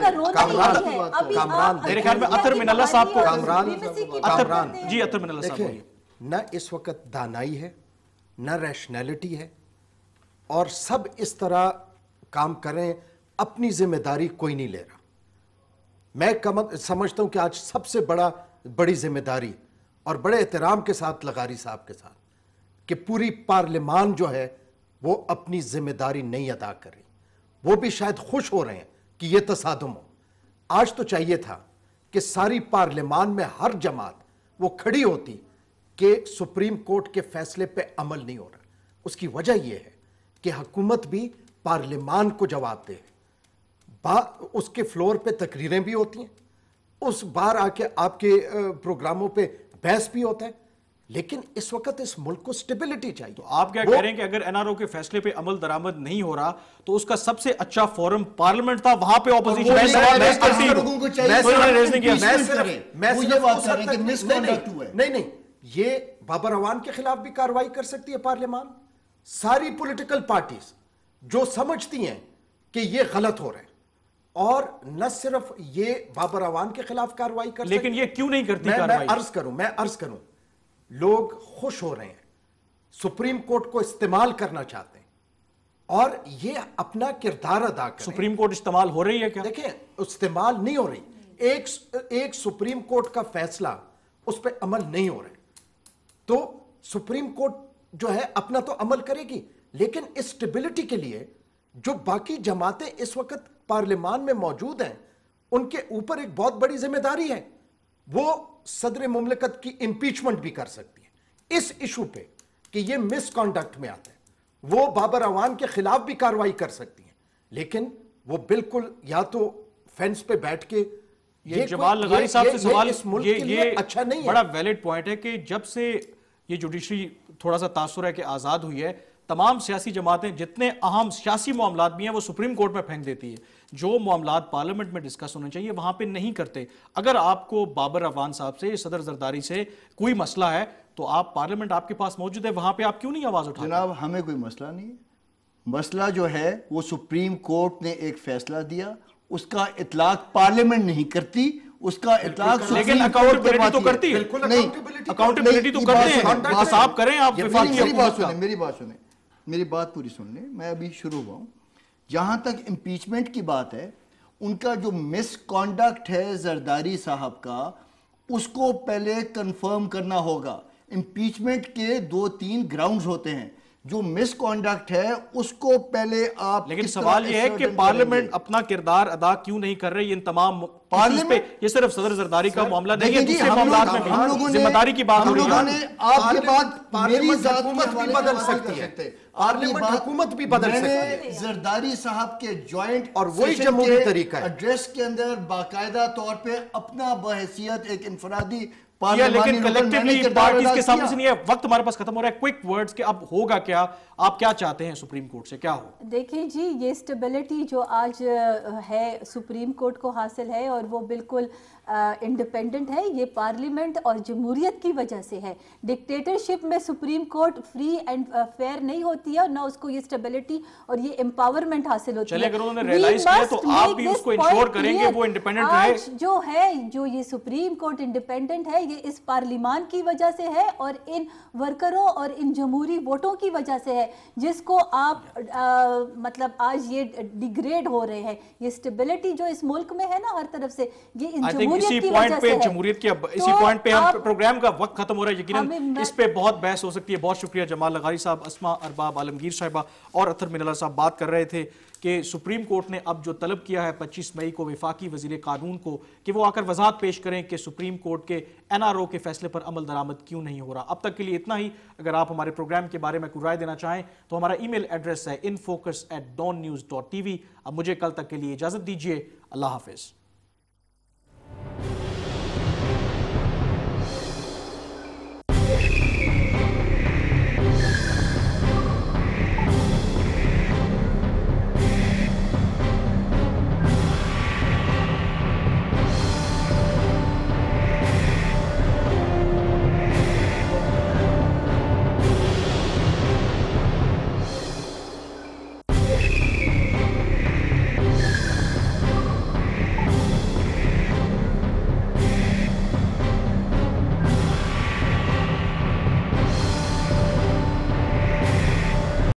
کا رونا نہیں ہے. کامران میرے خیال میں اطہر من اللہ صاحب کو کامران جی اطہر من اللہ صاحب دیکھیں نہ اس وقت دانائی ہے نہ ریشنلٹی ہے اور سب اس طرح کام کریں اپنی ذمہ داری کوئی نہیں لے رہا. میں سمجھتا ہوں کہ آج سب سے بڑی ذمہ داری اور بڑے احترام کے ساتھ لغاری صاحب کے ساتھ کہ پوری پارلیمان جو ہے وہ اپنی ذمہ داری نہیں ادا کر رہی. وہ بھی شاید خوش ہو رہے ہیں کہ یہ تصادم ہو. آج تو چاہیے تھا کہ ساری پارلیمان میں ہر جماعت وہ کھڑی ہوتی کہ سپریم کورٹ کے فیصلے پہ عمل نہیں ہو رہا. اس کی وجہ یہ ہے کہ حکومت بھی پارلیمان کو جواب دے. اس کے فلور پہ تقریریں بھی ہوتی ہیں, اس بار آ کے آپ کے پروگراموں پہ بحث بھی ہوتا ہے, لیکن اس وقت اس ملک کو سٹیبلٹی چاہیے. تو آپ کیا کہہ رہے ہیں کہ اگر این آر او کے فیصلے پہ عمل درآمد نہیں ہو رہا تو اس کا سب سے اچھا فورم پارلیمنٹ تھا, وہاں پہ اپوزیشن نہیں, یہ بابر اعوان کے خلاف بھی کارروائی کر سکتی ہے پارلیمان. ساری پولیٹیکل پارٹیز جو سمجھتی ہیں کہ یہ غلط ہو رہا ہے, اور نہ صرف یہ بابر اعوان کے خلاف کارروائی کر سکتی, لیکن یہ کیوں نہیں کرتی میں عرض کروں لوگ خوش ہو رہے ہیں, سپریم کورٹ کو استعمال کرنا چاہتے ہیں اور یہ اپنا کردار ادا کریں. سپریم کورٹ استعمال ہو رہی ہے کیا؟ دیکھیں استعمال نہیں ہو رہی. ایک سپریم کورٹ کا فیصلہ اس پہ عمل نہیں ہو رہا ہے, تو سپریم کورٹ جو ہے اپنا تو عمل کرے گی, لیکن اسٹیبلٹی کے لیے جو باقی جماعتیں اس وقت پارلیمان میں موجود ہیں ان کے اوپر ایک بہت بڑی ذمہ داری ہے. وہ صدر مملکت کی امپیچمنٹ بھی کر سکتی ہیں اس ایشو پہ کہ یہ مس کانڈکٹ میں آتا ہے. وہ بابر اعوان کے خلاف بھی کارروائی کر سکتی ہیں, لیکن وہ بالکل یا تو فینس پہ بیٹھ کے یہ جمال لغاری صاحب سے سوال اس ملک کے لیے اچھا نہیں ہے. بڑا ویلڈ پوائنٹ ہے کہ جب سے یہ جوڈیشری تھوڑا سا تاثر ہے کہ آزاد ہوئی ہے, تمام سیاسی جماعتیں جتنے اہم سیاسی معاملات بھی ہیں وہ سپریم کورٹ میں پھینک دیتی ہے. جو معاملات پارلیمنٹ میں ڈسکس ہونے چاہیے وہاں پہ نہیں کرتے. اگر آپ کو بابر اعوان صاحب سے, صدر زرداری سے کوئی مسئلہ ہے تو آپ پارلیمنٹ آپ کے پاس موجود ہے, وہاں پہ آپ کیوں نہیں آواز اٹھاتے؟ جناب ہمیں کوئی مسئلہ نہیں ہے. مسئلہ جو ہے وہ سپریم کورٹ نے ایک فیصلہ دیا, اس کا اطلاق پارلیمنٹ نہیں کرتی, اس کا اطلاق لیکن اکاؤنٹیبلٹی تو کرتی ہے. اکاؤنٹیبلٹی تو کرتے ہیں, حساب کریں آپ وفاقی حکومت کا. میری بات پوری سن لیں, میں ابھی شروع ہوا ہوں. جہاں تک امپیچمنٹ کی بات ہے, ان کا جو مس کانڈکٹ ہے زرداری صاحب کا, اس کو پہلے کنفرم کرنا ہوگا. امپیچمنٹ کے 2-3 گراؤنڈز ہوتے ہیں, جو مس کانڈکٹ ہے اس کو پہلے آپ. لیکن سوال یہ ہے کہ پارلیمنٹ اپنا کردار ادا کیوں نہیں کر رہی ان تمام پارلیمنٹ؟ یہ صرف صدر زرداری کا معاملہ نہیں ہے, دوسرے معاملات میں بھی ذمہ داری کی بات ہو رہی ہے. آپ کے بعد میری حکومت بھی بدل سکتی ہے, پارلیمنٹ حکومت بھی بدل سکتی ہے. زرداری صاحب کے جوائنٹ اور وہی جمہوری طریقہ ہے ایڈریس کے اندر باقاعدہ طور پہ اپنا بحیثیت ایک انفرادی لیکن کلیکٹیولی پارٹیز کے سامنے سے نہیں ہے. وقت ہمارے پاس ختم ہو رہا ہے. کوئک ورڈز کہ اب ہوگا کیا, آپ کیا چاہتے ہیں سپریم کورٹ سے, کیا ہو؟ دیکھیں جی, یہ اسٹیبلٹی جو آج ہے سپریم کورٹ کو حاصل ہے اور وہ بالکل انڈیپینڈنٹ ہے, یہ پارلیمنٹ اور جمہوریت کی وجہ سے ہے. ڈکٹیٹرشپ میں supreme court free and fair نہیں ہوتی ہے, اور نہ اس کو یہ اسٹیبلٹی اور یہ امپاورمنٹ حاصل ہوتی ہے. چلے اگر انہوں نے ریئلائز کیا تو آپ بھی اس کو انشور کریں گے وہ انڈیپینڈنٹ رہے. آج جو ہے, جو یہ سپریم کورٹ انڈیپینڈنٹ ہے, یہ اس پارلیمان کی وجہ سے ہے اور ان ورکروں اور ان جمہوری ووٹوں کی وجہ سے ہے, جس کو آپ مطلب آج یہ ڈیگریڈ ہو رہے ہیں. یہ اسٹیبلٹی جو اس ملک میں ہے نا ہر طرف سے, یہ ان اسی پوائنٹ پہ جمہوریت کی, اسی پوائنٹ پہ ہم پروگرام کا وقت ختم ہو رہا ہے. یقیناً اس پہ بہت بحث ہو سکتی ہے. بہت شکریہ جمال لغاری صاحب, اسما ارباب عالمگیر صاحبہ اور اطہر من اللہ صاحب بات کر رہے تھے کہ سپریم کورٹ نے اب جو طلب کیا ہے 25 مئی کو وفاقی وزیر قانون کو کہ وہ آ کر وضاحت پیش کریں کہ سپریم کورٹ کے این آر او کے فیصلے پر عمل درآمد کیوں نہیں ہو رہا. اب تک کے لیے اتنا ہی. اگر آپ ہمارے پروگرام کے بارے میں کوئی رائے دینا چاہیں تو ہمارا ای میل ایڈریس ہے infocus@dawnnews.tv. اب مجھے کل تک کے لیے اجازت دیجیے. اللہ حافظ.